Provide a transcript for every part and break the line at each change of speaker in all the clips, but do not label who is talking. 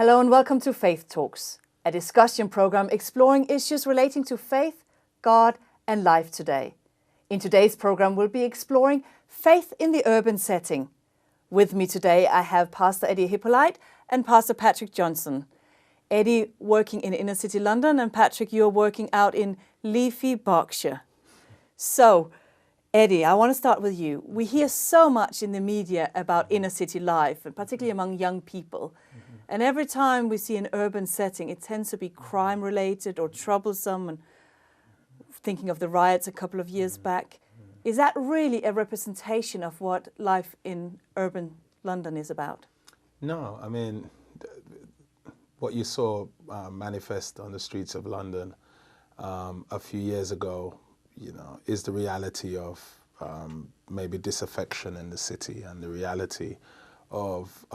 Hello and welcome to Faith Talks, a discussion program exploring issues relating to faith, God and life today. In today's program, we'll be exploring faith in the urban setting. With me today, I have Pastor Eddie Hypolite and Pastor Patrick Johnson. Eddie working in inner city London and Patrick, you're working out in leafy Berkshire. So, Eddie, I want to start with you. We hear so much in the media about inner city life, and particularly among young people. And every time we see an urban setting, it tends to be crime-related or troublesome. And thinking of the riots a couple of years back, is that really a representation of what life in urban London is about?
No, I mean, what you saw manifest on the streets of London a few years ago, is the reality of maybe disaffection in the city and the reality of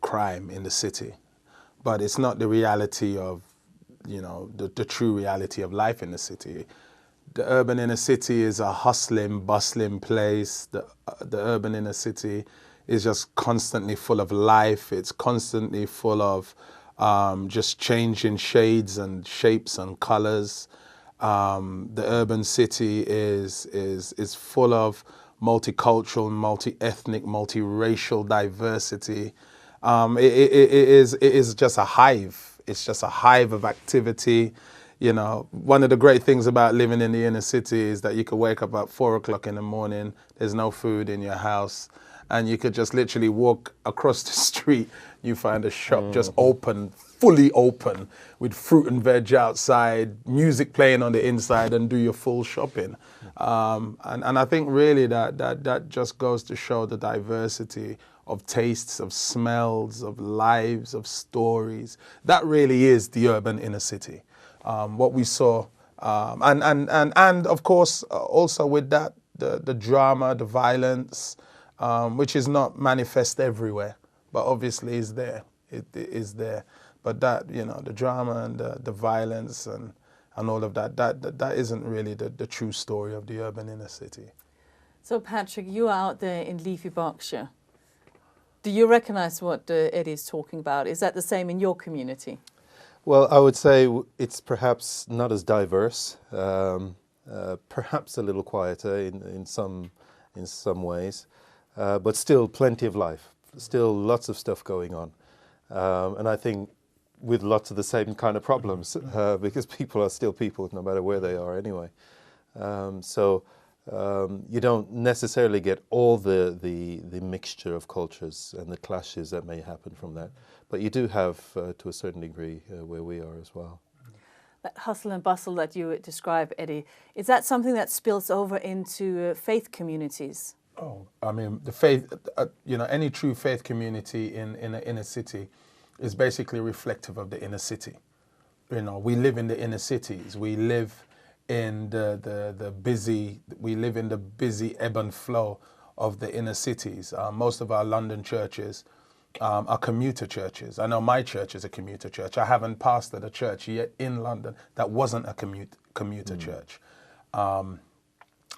crime in the city. But it's not the reality of, the true reality of life in the city. The urban inner city is a hustling, bustling place. The urban inner city is just constantly full of life. It's constantly full of just changing shades and shapes and colors. The urban city is full of multicultural, multi-ethnic, multiracial diversity. It is just a hive. It's just a hive of activity. One of the great things about living in the inner city is that you could wake up at 4 o'clock in the morning, there's no food in your house, and you could just literally walk across the street, you find a shop just open, fully open, with fruit and veg outside, music playing on the inside, and do your full shopping. And I think really that just goes to show the diversity of tastes, of smells, of lives, of stories. That really is the urban inner city. What we saw, and of course also with that, the drama, the violence, which is not manifest everywhere, but obviously is there. It is there. But that, the drama and the violence and all of that isn't really the true story of the urban inner city.
So Patrick, you are out there in leafy Berkshire. Do you recognize what Eddie is talking about? Is that the same in your community?
Well, I would say it's perhaps not as diverse, perhaps a little quieter in some ways, but still plenty of life, still lots of stuff going on. And I think with lots of the same kind of problems, because people are still people no matter where they are anyway. So you don't necessarily get all the mixture of cultures and the clashes that may happen from that. But you do have, to a certain degree, where we are as well.
That hustle and bustle that you describe, Eddie, is that something that spills over into faith communities?
Oh, I mean, the faith, any true faith community in an inner city is basically reflective of the inner city. We live in the inner cities. We live in the busy ebb and flow of the inner cities. Most of our London churches are commuter churches. I know my church is a commuter church. I haven't pastored a church yet in London that wasn't a commuter church. And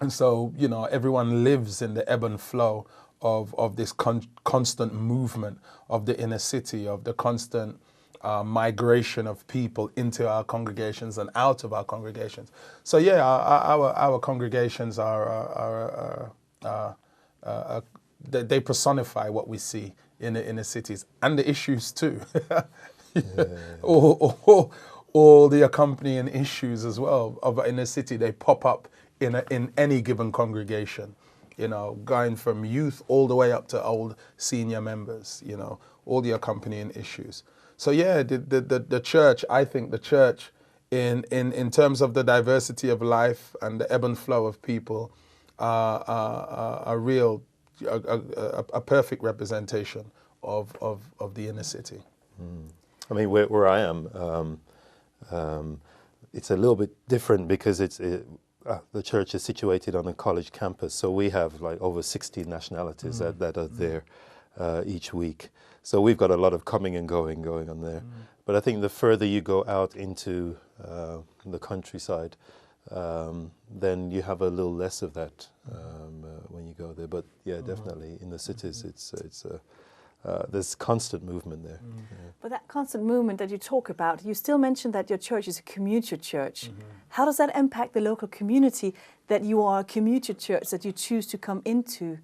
so, everyone lives in the ebb and flow of this constant movement of the inner city, of the constant migration of people into our congregations and out of our congregations. So yeah, our congregations they personify what we see in the inner cities and the issues too. All the accompanying issues as well of inner city, they pop up in any given congregation. Going from youth all the way up to old senior members. All the accompanying issues. So yeah, the church, I think the church in terms of the diversity of life and the ebb and flow of people a perfect representation of the inner city.
I mean, where I am, it's a little bit different because the church is situated on a college campus, so we have like over 60 nationalities that are there each week. So we've got a lot of coming and going on there. But I think the further you go out into the countryside, then you have a little less of that when you go there. But yeah, definitely in the cities, it's there's constant movement there. Yeah.
But that constant movement that you talk about, you still mentioned that your church is a commuter church. How does that impact the local community, that you are a commuter church, that you choose to come into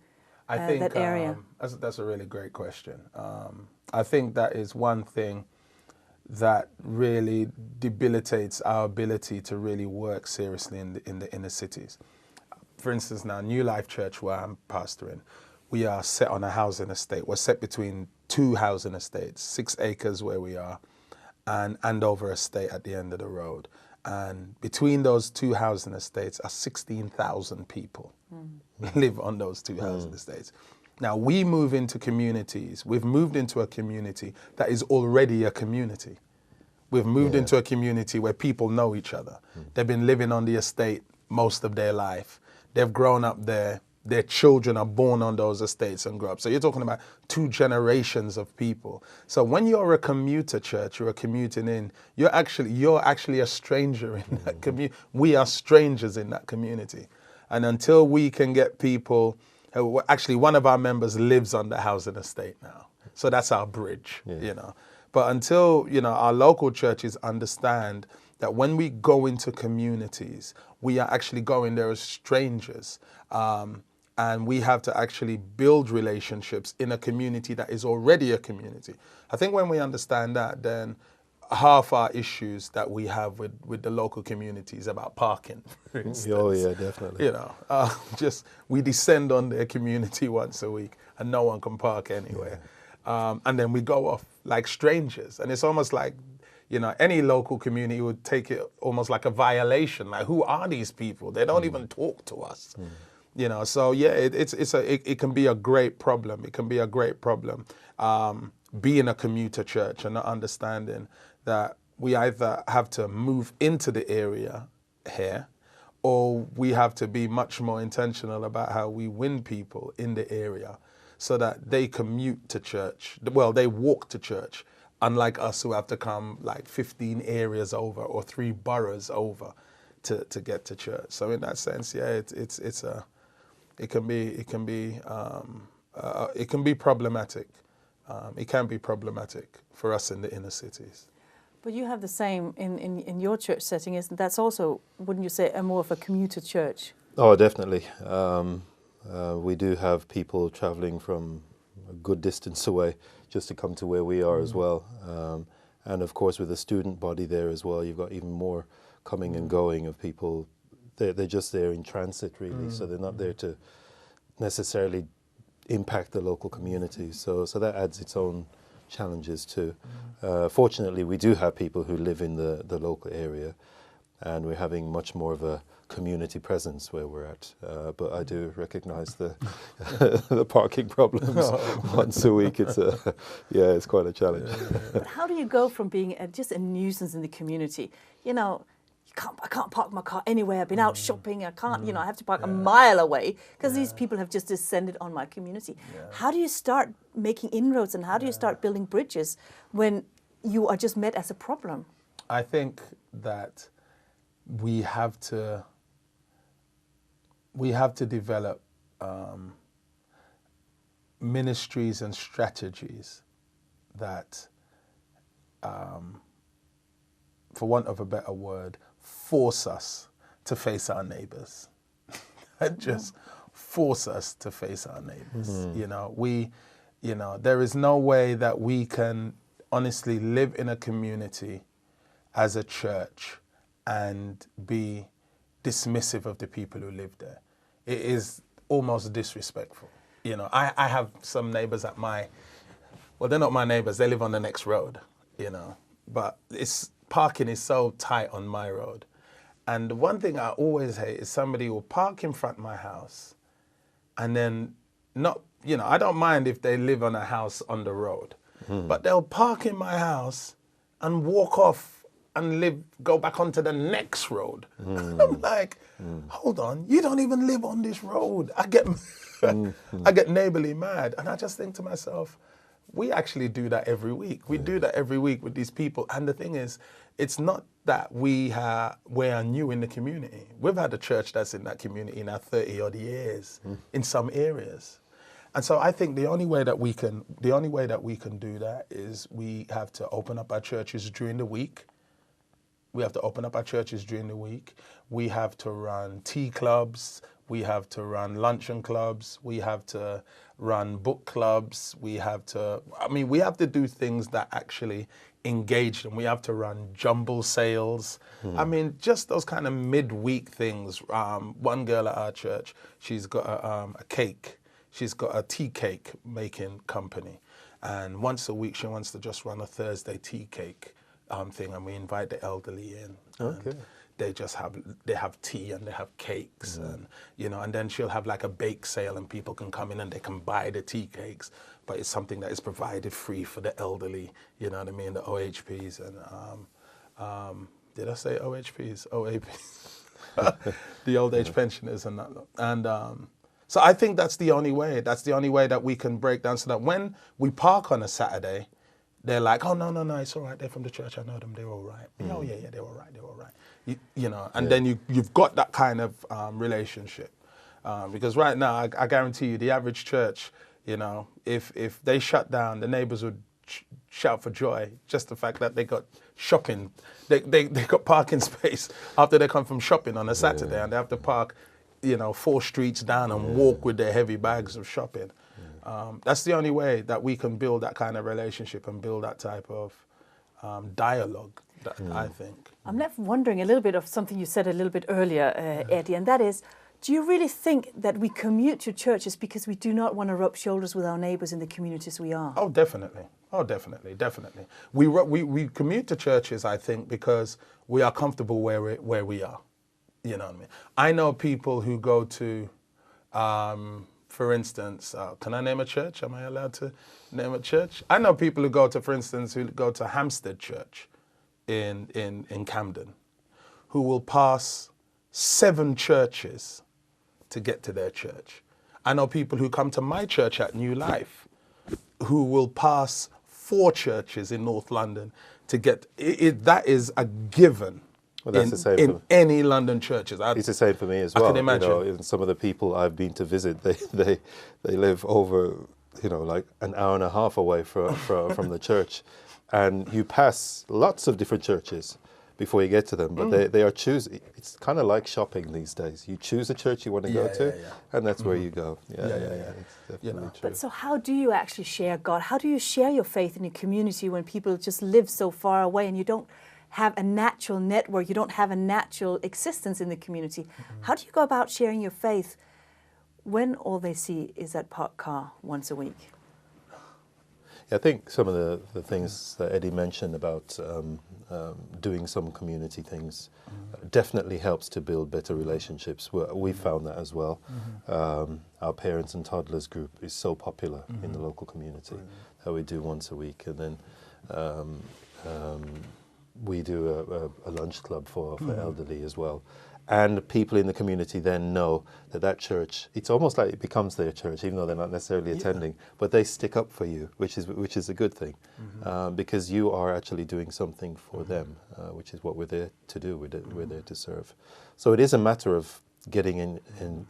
that area?
That's a really great question. I think that is one thing that really debilitates our ability to really work seriously in the inner cities. For instance, now New Life Church, where I'm pastoring, we are set on a housing estate. We're set between two housing estates, 6 acres where we are, and Andover Estate at the end of the road. And between those two housing estates are 16,000 people live on those two housing estates. Now we move into communities. We've moved into a community that is already a community. We've moved into a community where people know each other. They've been living on the estate most of their life. They've grown up there. Their children are born on those estates and grow up. So you're talking about 2 generations of people. So when you're a commuter church, you're commuting in, you're actually a stranger in that community. We are strangers in that community. And until we can get people, actually one of our members lives on the housing estate now. So that's our bridge, you know. But until, you know, our local churches understand that when we go into communities, we are actually going there as strangers. And we have to actually build relationships in a community that is already a community. I think when we understand that, then half our issues that we have with the local communities about parking, for instance.
Oh yeah, definitely.
You know, we descend on their community once a week and no one can park anywhere. And then we go off like strangers. And it's almost like, you know, any local community would take it almost like a violation. Like, who are these people? They don't even talk to us. You know, so yeah, it can be a great problem. It can be a great problem being a commuter church and not understanding that we either have to move into the area here, or we have to be much more intentional about how we win people in the area so that they commute to church. Well, they walk to church, unlike us who have to come like 15 areas over or 3 boroughs over to get to church. So in that sense, yeah, it can be problematic. It can be problematic for us in the inner cities.
But you have the same in your church setting, isn't that's also, wouldn't you say, a more of a commuter church?
Oh, definitely. We do have people traveling from a good distance away just to come to where we are as well. And of course, with the student body there as well, you've got even more coming and going of people. They're just there in transit, really, so they're not there to necessarily impact the local community. So that adds its own challenges too. Fortunately, we do have people who live in the local area, and we're having much more of a community presence where we're at. But I do recognise the the parking problems once a week. It's quite a challenge.
But how do you go from being just a nuisance in the community? You know, I can't park my car anywhere. I've been out shopping. I can't, I have to park a mile away because these people have just descended on my community. How do you start making inroads, and how do you start building bridges when you are just met as a problem?
I think that we have to develop ministries and strategies that, for want of a better word, force us to face our neighbors. Just force us to face our neighbors. There is no way that we can honestly live in a community as a church and be dismissive of the people who live there. It is almost disrespectful. I have some neighbors they're not my neighbors, they live on the next road, but parking is so tight on my road. And the one thing I always hate is somebody will park in front of my house and then I don't mind if they live on a house on the road, but they'll park in my house and walk off and go back onto the next road. I'm like, hold on, you don't even live on this road. I get neighborly mad. And I just think to myself, we actually do that every week. We do that every week with these people. And the thing is, it's not that we are new in the community. We've had a church that's in that community now 30 odd years in some areas. And so I think the only way that we can do that is we have to open up our churches during the week. We have to open up our churches during the week. We have to run tea clubs. We have to run luncheon clubs. We have to run book clubs. We have to do things that actually engage them. We have to run jumble sales. I mean, just those kind of midweek things. One girl at our church, she's got a cake. She's got a tea cake making company. And once a week, she wants to just run a Thursday tea cake thing, and we invite the elderly in.
Okay.
They have tea and they have cakes, and and then she'll have like a bake sale, and people can come in and they can buy the tea cakes, but it's something that is provided free for the elderly. You know what I mean? The OHPs and did I say OHPs? OAPs, the old age pensioners and that. And so I think that's the only way. That's the only way that we can break down, so that when we park on a Saturday, they're like, oh, no, it's all right. They're from the church. I know them. They're all right. Oh, yeah, they're all right. They're all right. And then you've got that kind of relationship. Because right now, I guarantee you, the average church, if they shut down, the neighbors would shout for joy. Just the fact that they got shopping. They got parking space after they come from shopping on a Saturday, and they have to park, 4 streets down and walk with their heavy bags of shopping. That's the only way that we can build that kind of relationship and build that type of dialogue, I think.
I'm left wondering a little bit of something you said a little bit earlier, Eddie, and that is, do you really think that we commute to churches because we do not want to rub shoulders with our neighbours in the communities we are?
Oh, definitely. Definitely. We commute to churches, I think, because we are comfortable where we are. You know what I mean? I know people who go to... for instance, can I name a church? Am I allowed to name a church? I know people who go to Hampstead Church in Camden, who will pass 7 churches to get to their church. I know people who come to my church at New Life, who will pass 4 churches in North London to get it. That is a given.
Well, that's the same
in any London churches.
It's the same for me as well.
I can imagine.
Even some of the people I've been to visit, they live over, like an hour and a half away from the church, and you pass lots of different churches before you get to them. But they are choosing. It's kind of like shopping these days. You choose a church you want to go to, and that's where you go. It's definitely true.
But so how do you actually share God? How do you share your faith in your community when people just live so far away and you don't have a natural network, you don't have a natural existence in the community? How do you go about sharing your faith when all they see is that parked car once a week?
I think some of the things that Eddie mentioned about doing some community things definitely helps to build better relationships. We found that as well. Our parents and toddlers group is so popular in the local community that we do once a week, and then we do a lunch club for elderly as well. And people in the community then know that church, it's almost like it becomes their church, even though they're not necessarily attending, but they stick up for you, which is a good thing, because you are actually doing something for them, which is what we're there to do. We're there to serve. So it is a matter of getting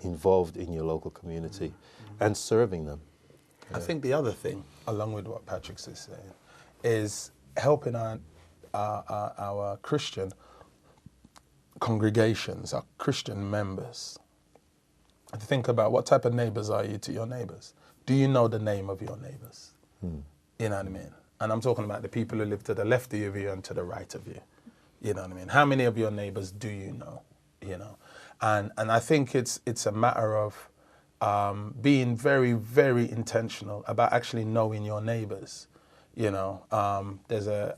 involved in your local community and serving them.
I think the other thing, along with what Patrick's is saying, is helping our Christian congregations, our Christian members, to think about what type of neighbors are you to your neighbors. Do you know the name of your neighbors? You know what I mean? And I'm talking about the people who live to the left of you and to the right of you. You know what I mean? How many of your neighbors do you know? You know, and I think it's a matter of being very, very intentional about actually knowing your neighbors. You know, there's a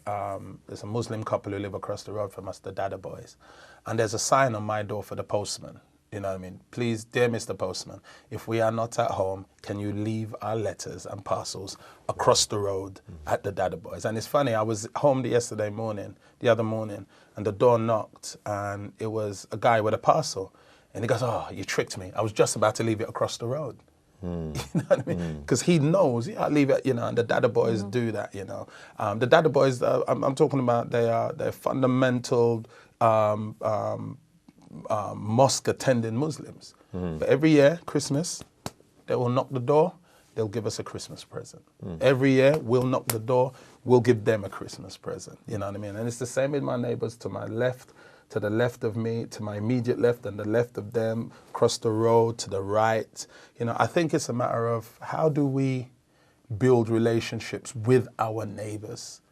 Muslim couple who live across the road from us, the Dada Boys, and there's a sign on my door for the postman. You know what I mean? Please, dear Mr. Postman, if we are not at home, can you leave our letters and parcels across the road at the Dada Boys? And it's funny, I was home the other morning, and the door knocked, and it was a guy with a parcel, and he goes, "Oh, you tricked me. I was just about to leave it across the road." You know what I mean? Because he knows, I leave it, and the Dada Boys do that, The Dada Boys, I'm talking about, they're fundamental mosque attending Muslims. But every year, Christmas, they will knock the door, they'll give us a Christmas present. Every year, we'll knock the door, we'll give them a Christmas present. You know what I mean? And it's the same with my neighbors to my left, to the left of me, to my immediate left and the left of them, across the road, to the right. You know, I think it's a matter of how do we build relationships with our neighbors?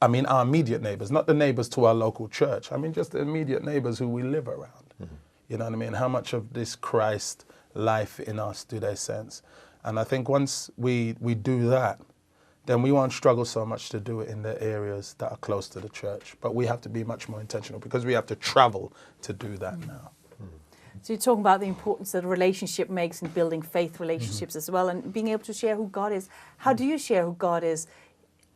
I mean, our immediate neighbors, not the neighbors to our local church. I mean, just the immediate neighbors who we live around. You know what I mean? How much of this Christ life in us do they sense? And I think once we do that, then we won't struggle so much to do it in the areas that are close to the church. But we have to be much more intentional because we have to travel to do that now.
So you're talking about the importance that a relationship makes in building faith relationships as well, and being able to share who God is. How do you share who God is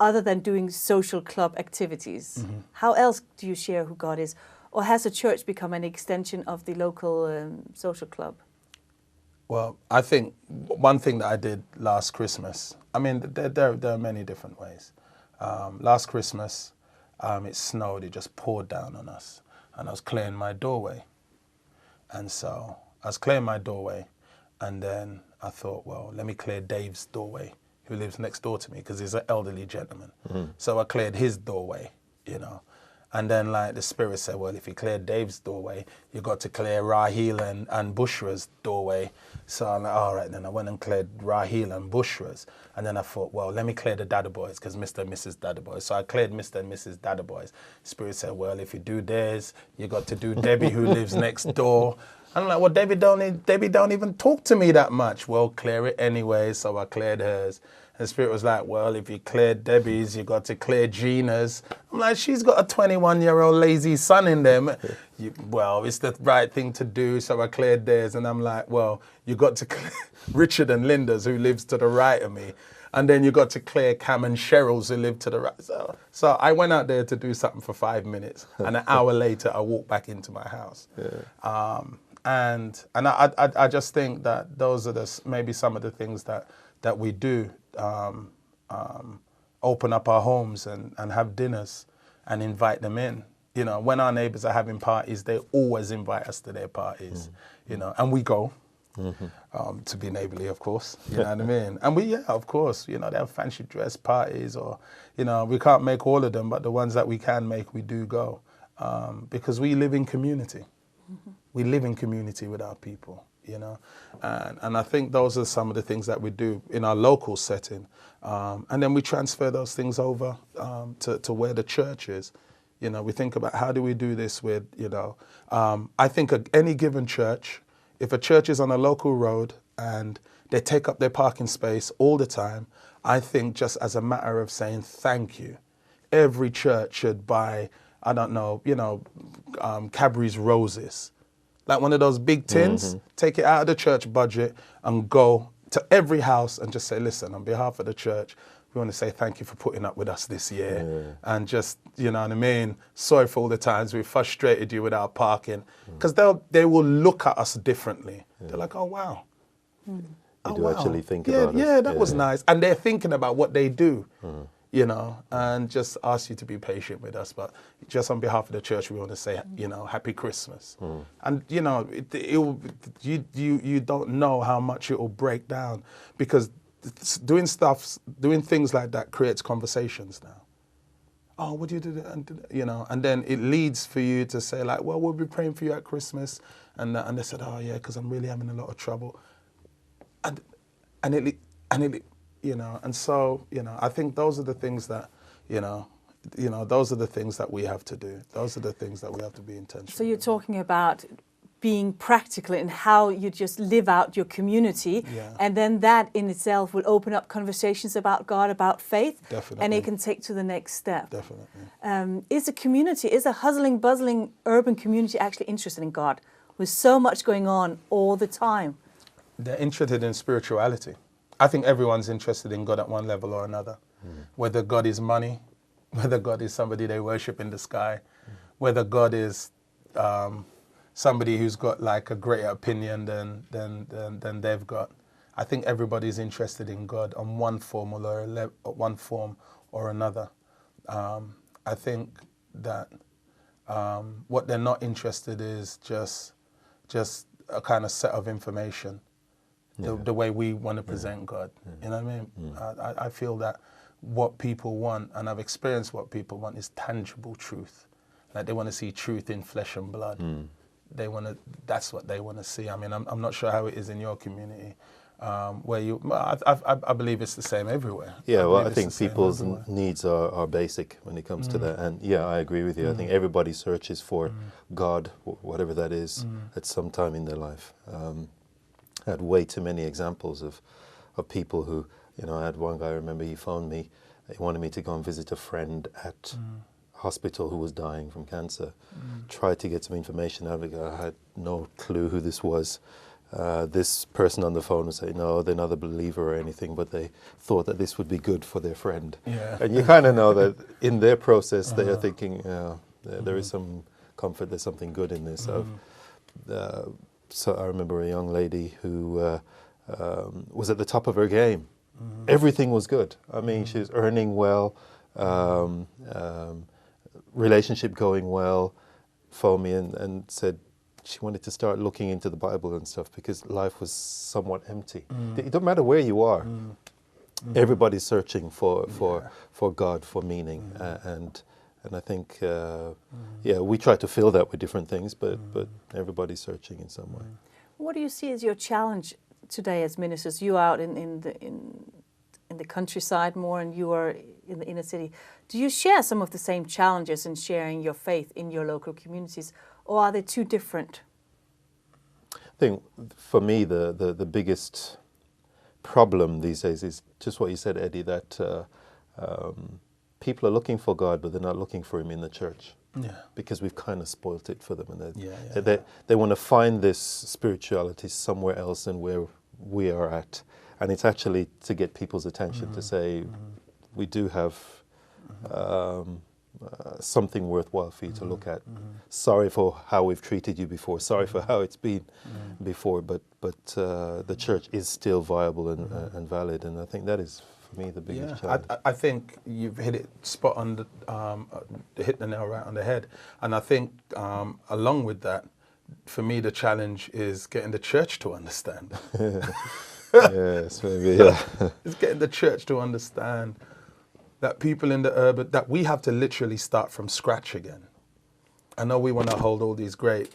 other than doing social club activities? How else do you share who God is? Or has the church become an extension of the local social club?
Well, I think one thing that I did last Christmas, I mean, there are many different ways. Last Christmas, it snowed, it just poured down on us, and I was clearing my doorway. And so I was clearing my doorway, and then I thought, well, let me clear Dave's doorway, who lives next door to me, because he's an elderly gentleman. So I cleared his doorway, you know. And then like the Spirit said, well, if you clear Dave's doorway, you got to clear Raheel and Bushra's doorway. So I'm like, all right, then I went and cleared Raheel and Bushra's. And then I thought, well, let me clear the Dada boys, because Mr. and Mrs. Dada boys. So I cleared Mr. and Mrs. Dada boys. Spirit said, well, if you do theirs, you got to do Debbie, who lives next door. I'm like, well, Debbie don't even talk to me that much. Well, clear it anyway. So I cleared hers. And Spirit was like, well, if you cleared Debbie's, you got to clear Gina's. I'm like, she's got a 21-year-old lazy son in them. Well, it's the right thing to do, so I cleared theirs. And I'm like, well, you got to clear Richard and Linda's, who lives to the right of me. And then you got to clear Cam and Cheryl's, who live to the right. So I went out there to do something for 5 minutes. And an hour later, I walked back into my house. And I just think that those are maybe some of the things that we do. Open up our homes and have dinners and invite them in. You know, when our neighbors are having parties, they always invite us to their parties, you know, and we go to be neighborly, of course, you know what I mean? And of course, you know, they have fancy dress parties or, you know, we can't make all of them, but the ones that we can make, we do go because we live in community. We live in community with our people. You know, and I think those are some of the things that we do in our local setting, and then we transfer those things over to where the church is. You know, we think about how do we do this with, you know, I think any given church, if a church is on a local road and they take up their parking space all the time, I think just as a matter of saying thank you, every church should buy, I don't know, you know, Cadbury's roses. Like one of those big tins, take it out of the church budget and go to every house and just say, listen, on behalf of the church, we want to say thank you for putting up with us this year. And just, you know what I mean, sorry for all the times we frustrated you with our parking. Because they will look at us differently. They're like, oh, wow.
You do actually think about it.
Yeah, that was nice. And they're thinking about what they do. You know, and just ask you to be patient with us. But just on behalf of the church, we want to say, you know, Happy Christmas. And, you know, you don't know how much it will break down because doing things like that creates conversations now. Oh, what do you do? And, you know, and then it leads for you to say like, well, we'll be praying for you at Christmas. And they said, oh, yeah, because I'm really having a lot of trouble. And it you know, and so, you know, I think those are the things that, you know, those are the things that we have to do. Those are the things that we have to be intentional.
So you're talking about being practical in how you just live out your community. And then that in itself will open up conversations about God, about faith.
Definitely.
And it can take to the next step.
Definitely.
Is a hustling, bustling urban community actually interested in God with so much going on all the time?
They're interested in spirituality. I think everyone's interested in God at one level or another, whether God is money, whether God is somebody they worship in the sky, whether God is somebody who's got like a greater opinion than they've got. I think everybody's interested in God on one form or another. I think that what they're not interested is just a kind of set of information. the way we want to present God. You know what I mean? I feel that what people want, and I've experienced what people want, is tangible truth. Like they want to see truth in flesh and blood. They want to. That's what they want to see. I mean, I'm not sure how it is in your community, where you. I believe it's the same everywhere.
Yeah, well, I think people's needs are basic when it comes to that, and yeah, I agree with you. I think everybody searches for God, whatever that is, at some time in their life. I had way too many examples of people who, you know, I had one guy, I remember he phoned me, he wanted me to go and visit a friend at hospital who was dying from cancer. Tried to get some information out of it. I had no clue who this was. This person on the phone would say, no, they're not a believer or anything, but they thought that this would be good for their friend. Yeah. And you kind of know that in their process they are thinking, there is some comfort, there's something good in this. So I remember a young lady who was at the top of her game. Everything was good. I mean, she was earning well, relationship going well, phoned me and said she wanted to start looking into the Bible and stuff because life was somewhat empty. It don't matter where you are. Everybody's searching for God, for meaning, and I think we try to fill that with different things, but everybody's searching in some way.
What do you see as your challenge today as ministers? You out in the countryside more, and you are in the inner city. Do you share some of the same challenges in sharing your faith in your local communities, or are they too different?
I think for me the biggest problem these days is just what you said, Eddie, that people are looking for God, but they're not looking for Him in the church. Yeah. Because we've kind of spoilt it for them, and they want to find this spirituality somewhere else than where we are at, and it's actually to get people's attention to say, we do have something worthwhile for you to look at. Sorry for how we've treated you before. Sorry for how it's been before, but the church is still viable and valid, and I think that is, for me, the biggest challenge.
I think you've hit it spot on hit the nail right on the head, and I think along with that, for me, the challenge is getting the church to understand.
Yes, maybe, yeah.
It's getting the church to understand that people in the urban, that we have to literally start from scratch again. I know we want to hold all these great,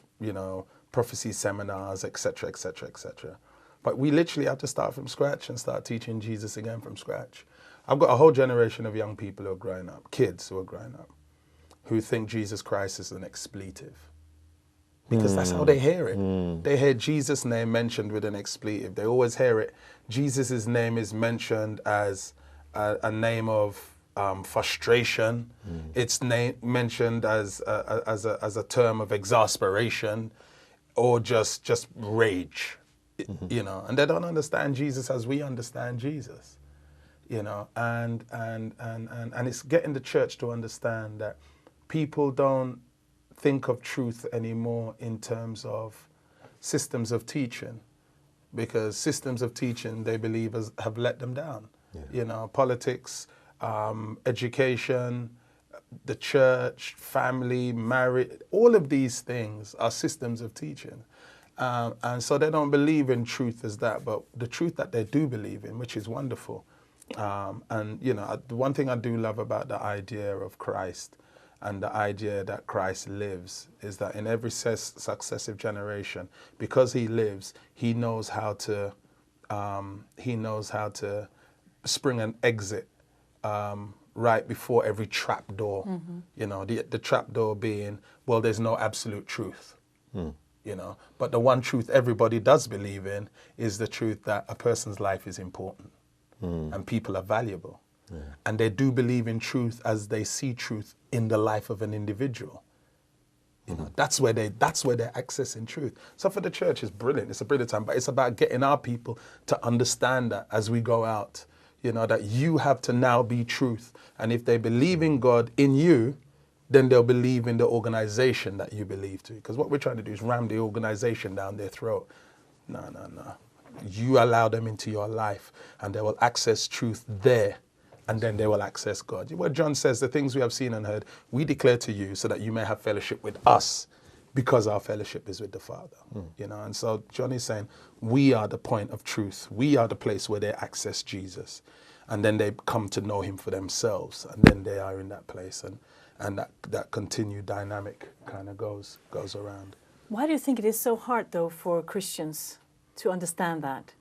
prophecy seminars, etc., etc., etc. But we literally have to start from scratch and start teaching Jesus again from scratch. I've got a whole generation of young people who are growing up, kids who are growing up, who think Jesus Christ is an expletive. Because that's how they hear it. They hear Jesus' name mentioned with an expletive. They always hear it. Jesus' name is mentioned as a name of frustration. It's mentioned as a term of exasperation, or just rage. And they don't understand Jesus as we understand Jesus. And it's getting the church to understand that people don't think of truth anymore in terms of systems of teaching, because systems of teaching, they believe, have let them down. Politics, education, the church, family, marriage, all of these things are systems of teaching. And so they don't believe in truth as that, but the truth that they do believe in, which is wonderful. The one thing I do love about the idea of Christ and the idea that Christ lives is that in every successive generation, because He lives, He knows how to spring an exit right before every trap door. The trap door being, well, there's no absolute truth. But the one truth everybody does believe in is the truth that a person's life is important and people are valuable. And they do believe in truth as they see truth in the life of an individual. That's where they're accessing truth. So for the church, it's brilliant. It's a brilliant time, but it's about getting our people to understand that as we go out, that you have to now be truth. And if they believe in God in you, then they'll believe in the organization that you believe to. Because what we're trying to do is ram the organization down their throat. No. You allow them into your life and they will access truth there. And then they will access God. What John says, the things we have seen and heard, we declare to you so that you may have fellowship with us. because our fellowship is with the Father, you know. And so Johnny's saying, we are the point of truth. We are the place where they access Jesus. And then they come to know him for themselves. And then they are in that place. And that continued dynamic kind of goes around.
Why do you think it is so hard, though, for Christians to understand that?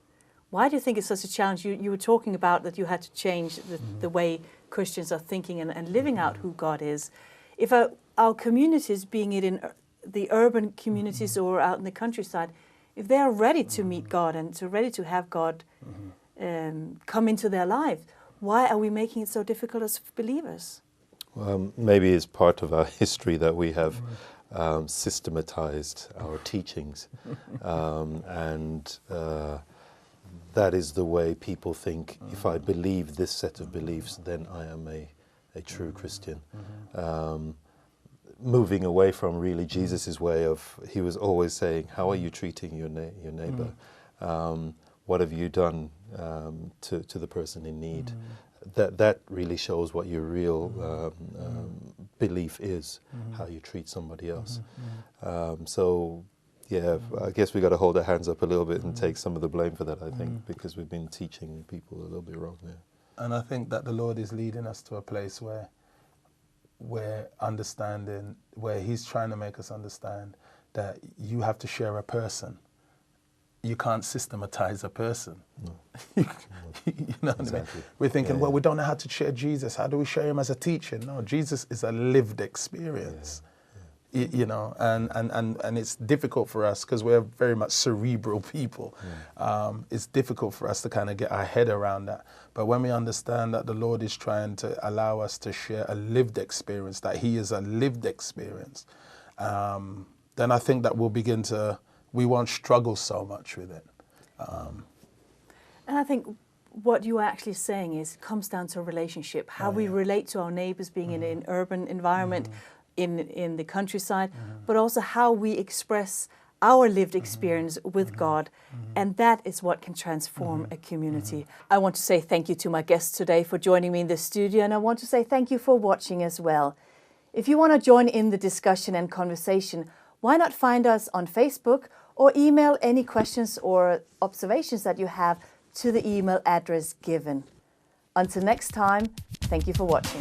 Why do you think it's such a challenge? You were talking about that you had to change the way Christians are thinking and living out who God is. If our communities, being it in the urban communities or out in the countryside, if they are ready to meet God and ready to have God come into their life, why are we making it so difficult as believers?
Maybe it's part of our history that we have systematized our teachings, and that is the way people think. If I believe this set of beliefs, then I am a true Christian. Moving away from really Jesus' way of, he was always saying, how are you treating your neighbor? What have you done to the person in need? That really shows what your real belief is, how you treat somebody else. So, yeah, I guess we got to hold our hands up a little bit and take some of the blame for that, I think, because we've been teaching people a little bit wrong there.
And I think that the Lord is leading us to a place where we're understanding, where he's trying to make us understand that you have to share a person. You can't systematize a person. No. You know what I mean? We're thinking, well, we don't know how to share Jesus. How do we share him as a teacher? No, Jesus is a lived experience. You know, and it's difficult for us because we're very much cerebral people. It's difficult for us to kind of get our head around that. But when we understand that the Lord is trying to allow us to share a lived experience, that he is a lived experience, then I think that we won't struggle so much with it.
And I think what you are actually saying is, it comes down to a relationship, how we relate to our neighbors, being in an urban environment, in the countryside, but also how we express our lived experience with God. And that is what can transform a community. I want to say thank you to my guests today for joining me in the studio, and I want to say thank you for watching as well. If you want to join in the discussion and conversation, why not find us on Facebook or email any questions or observations that you have to the email address given. Until next time, thank you for watching.